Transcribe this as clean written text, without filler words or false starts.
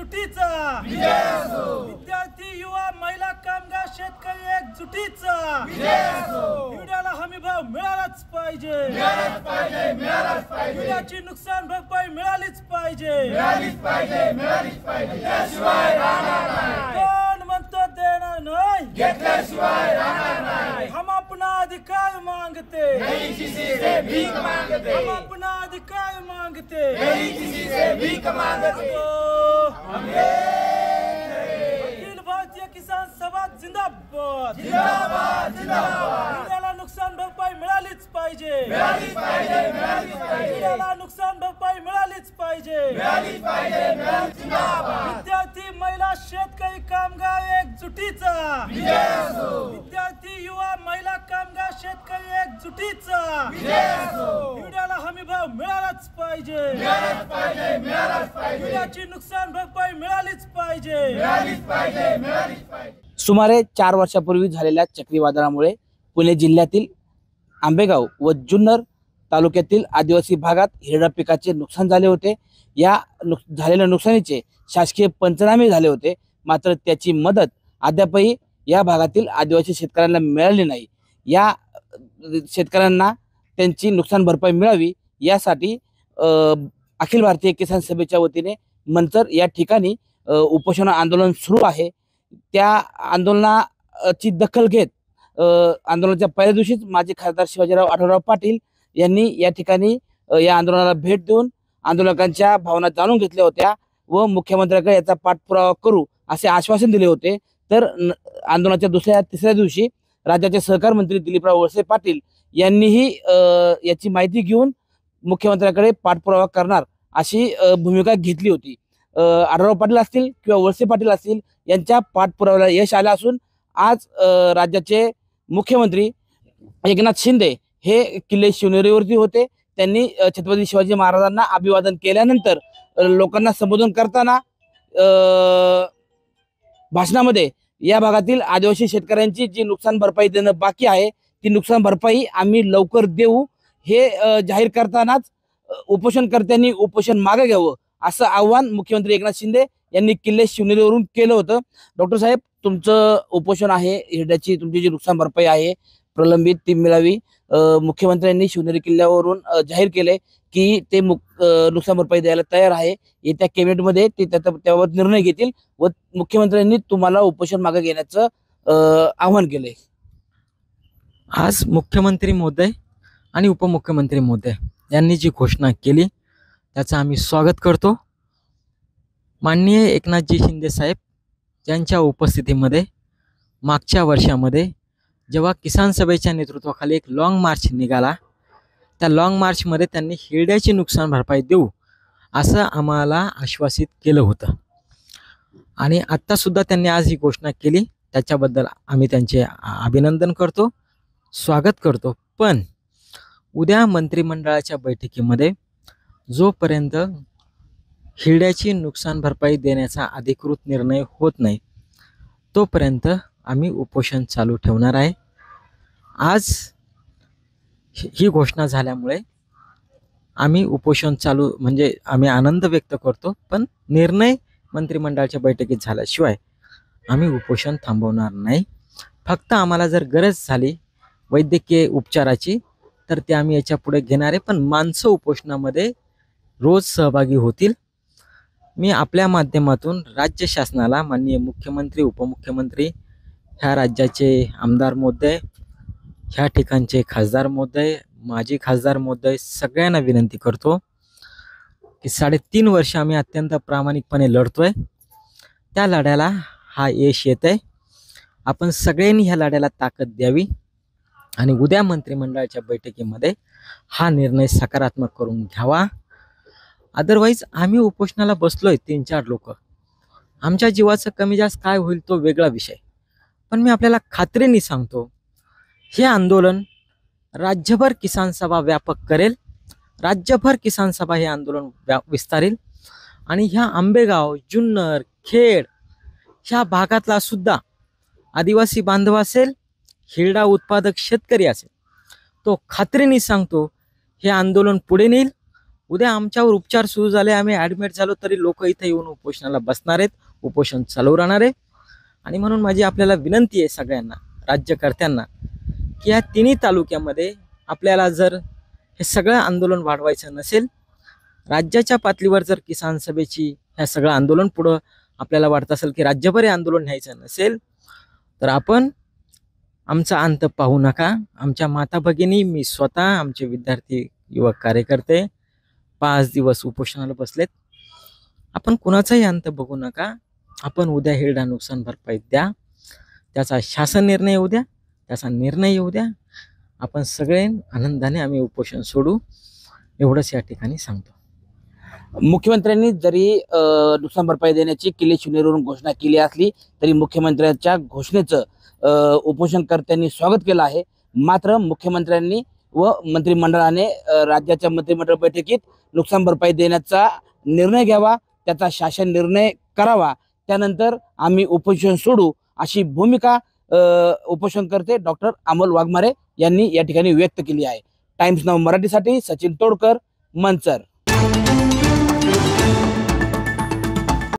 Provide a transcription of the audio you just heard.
एकजुटीचा विद्यार्थी युवा महिला कामगार शेतकरी एकजुटीचा हिरड्याला हमी भाव मिळालाच पाहिजे हिरड्याची नुकसान भरपाई मिळालीच पाहिजे कोण म्हणतो देणार नाही घेतल्याशिवाय राहणार नाही हम अपना अधिकार मांगते नहीं किसी से भीख मांगते हम अपना अधिकार मांगते नहीं किसी से भीख मांगते अखिल भारतीय किसान सभा जिंदाबाद जिंदाबाद जिंदाबाद हिरड्याला नुकसान भरपाई मिळालीच पाहिजे हिरड्याला नुकसान भरपाई मिळालीच पाहिजे विद्यार्थी महिला शेतकरी कामगार एकजुटीचा विद्यार्थी युवा महिला कामगार शेतकरी एकजुटीचा हिरड्याला हमी भाव मिळालाच पाहिजे हिरड्याची नुकसान भरपाई मिळालीच पाहिजे सुमारे 4 वर्षापूर्वी झालेल्या चक्रीवादळामुळे पुणे जिल्ह्यातील आंबेगाव व जुन्नर तालुक्यातील आदिवासी भागात हिरडा पिकाचे नुकसान झाले होते। या झालेल्या नुकसानीचे शासकीय पंचनामे झाले होते, मात्र त्याची मदत अद्यापही या भागातील आदिवासी शेतकऱ्यांना मिळाली नाही। या शेतकऱ्यांना त्यांची नुकसान भरपाई मिळावी यासाठी अखिल भारतीय किसान सभेच्या वतीने मंचर या ठिकाणी उपोषण आंदोलन सुरू आहे। त्या आंदोलनाची दखल घेत आंदोलनाच्या पहिल्या दिवशीच माजी खासदार शिवाजीराव आढळराव पाटील यांनी या ठिकाणी या आंदोलनाला भेट देऊन आंदोलकांच्या भावना जाणून घेतल्या होत्या व मुख्यमंत्र्यांकडे याचा पाठपुरावा करू असे आश्वासन दिले होते। तर आंदोलनाच्या दुसऱ्या तिसऱ्या दिवशी राज्याचे सहकार मंत्री दिलीपराव वळसे पाटील यांनीही याची माहिती घेऊन मुख्यमंत्र्यांकडे पाठपुरावा करणार अशी भूमिका घेतली होती। आढळराव पाटील असतील किंवा वळसे पाटील असतील यांच्या पाठपुराव्याला यश आलं असून आज राज्याचे मुख्यमंत्री एकनाथ शिंदे हे किल्ले शिवनेरीवरती होते। त्यांनी छत्रपती शिवाजी महाराजांना अभिवादन केल्यानंतर लोकांना संबोधन करताना भाषणामध्ये या भागातील आदिवासी शेतकऱ्यांची जी नुकसान भरपाई देणं बाकी आहे ती नुकसान भरपाई आम्ही लवकर देऊ हे जाहीर करतानाच उपोषणकर्त्यांनी उपोषण मागे घ्यावं असं आव्हान मुख्यमंत्री एकनाथ शिंदे यांनी किल्ले शिवनेरीवरून केलं होतं। डॉक्टर साहेब, तुमचं उपोषण आहे, हिरड्याची तुमची जी नुकसान भरपाई आहे प्रलंबित ती मिळावी। मुख्यमंत्र्यांनी शिवनेरी किल्ल्यावरून जाहीर केले की ते नुकसान भरपाई द्यायला तयार आहे। येत्या कॅबिनेटमध्ये ते त्याबाबत निर्णय घेतील व मुख्यमंत्र्यांनी तुम्हाला उपोषण मागे घेण्याचं आवाहन केले। आज मुख्यमंत्री महोदय आणि उपमुख्यमंत्री महोदय यांनी जी घोषणा केली त्याचं आम्ही स्वागत करतो। माननीय एकनाथजी शिंदे साहेब यांच्या उपस्थितीमध्ये मागच्या वर्षामध्ये जेव्हा किसान सभेच्या नेतृत्वाखाली एक लॉंग मार्च निघाला, त्या लॉंग मार्चमध्ये त्यांनी हिरड्याची नुकसान भरपाई देऊ असं आम्हाला आश्वासित केलं होतं आणि आत्तासुद्धा त्यांनी आज ही घोषणा केली, त्याच्याबद्दल आम्ही त्यांचे अभिनंदन करतो, स्वागत करतो। पण उद्या मंत्रिमंडळाच्या बैठकीमध्ये जोपर्यंत हिरड्याची नुकसान भरपाई देण्याचा अधिकृत निर्णय होत नाही तोपर्यंत आम्ही उपोषण चालू ठेवणार आहे। आज ही घोषणा झाल्यामुळे आम्ही उपोषण चालू म्हणजे आम्ही आनंद व्यक्त करतो, पण निर्णय मंत्रिमंडळाच्या बैठकीत झाल्याशिवाय आम्ही उपोषण थांबवणार नाही। फक्त आम्हाला जर गरज झाली वैद्यकीय उपचाराची तर ते आम्ही याच्या पुढे घेणार आहे, पण माणसं उपोषणामध्ये रोज सहभागी होतील। मी आपल्या माध्यमातून राज्य शासनाला, माननीय मुख्यमंत्री, उपमुख्यमंत्री, ह्या राज्याचे आमदार महोदय, ह्या ठिकाणचे खासदार महोदय, माजी खासदार महोदय सगळ्यांना विनंती करतो की 3.5 वर्ष आम्ही अत्यंत प्रामाणिकपणे लढतोय, त्या लढ्याला हा यश येत आहे। आपण सगळ्यांनी ह्या लढ्याला ताकद द्यावी आणि उद्या मंत्रिमंडळाच्या बैठकीमध्ये हा निर्णय सकारात्मक करून घ्यावा। अदरवाईज आम्ही उपोषणाला बसलोय 3-4 लोक, आमच्या जीवाचं कमी जास्त काय होईल तो वेगळा विषय, पण मी आपल्याला खात्रीने सांगतो हे आंदोलन राज्यभर किसान सभा व्यापक करेल, राज्यभर किसान सभा हे आंदोलन विस्तारेल आणि ह्या आंबेगाव, जुन्नर, खेड ह्या भागातला सुद्धा आदिवासी बांधव असेल, हिरडा उत्पादक शेतकरी असेल, तो खात्रीने सांगतो हे आंदोलन पुढे नेईल उद्या आमच्यावर उपचार सुरू झाले, आम्ही ॲडमिट झालो तरी लोक इथे येऊन उपोषणाला बसणार आहेत, उपोषण चालू राहणार आहे. आणि म्हणून माझी आपल्याला विनंती आहे सगळ्यांना, राज्यकर्त्यांना, की या तिन्ही तालुक्यामध्ये आपल्याला जर हे सगळं आंदोलन वाढवायचं नसेल, राज्याच्या पातळीवर जर किसान सभेची ह्या सगळं आंदोलन पुढं आपल्याला वाटत असेल की राज्यभर हे आंदोलन न्यायचं नसेल, तर आपण आमचा अंत पाहू नका. आमच्या माता भगिनी, मी स्वतः, आमचे विद्यार्थी युवक कार्यकर्ते 5 दिवस उपोषणाला बसलेत. आपण कुणाचाही अंत बघू नका. आपण उद्या हिरडा नुकसान भरपाई द्या, त्याचा शासन निर्णय येऊ द्या, त्याचा निर्णय येऊ द्या. आपण सगळे आनंदाने आम्ही उपोषण सोडू, एवढंच या ठिकाणी सांगतो. मुख्यमंत्र्यांनी जरी नुकसान भरपाई देण्याची किल्ले शिवनेरीवरून घोषणा केली असली तरी मुख्यमंत्र्यांच्या घोषणेचं उपोषणकर्त्यांनी स्वागत केलं आहे. मात्र मुख्यमंत्र्यांनी व मंत्रिमंडळाने राज्याच्या मंत्रिमंडळ बैठकीत नुकसान भरपाई देण्याचा निर्णय घ्यावा, त्याचा शासन निर्णय करावा, त्यानंतर आम्ही उपोषण सोडू, अशी भूमिका उपोषणकर्ते डॉक्टर अमोल वाघमारे यांनी या ठिकाणी व्यक्त केली आहे. टाइम्स नाऊ मराठीसाठी सचिन तोडकर, मंचर.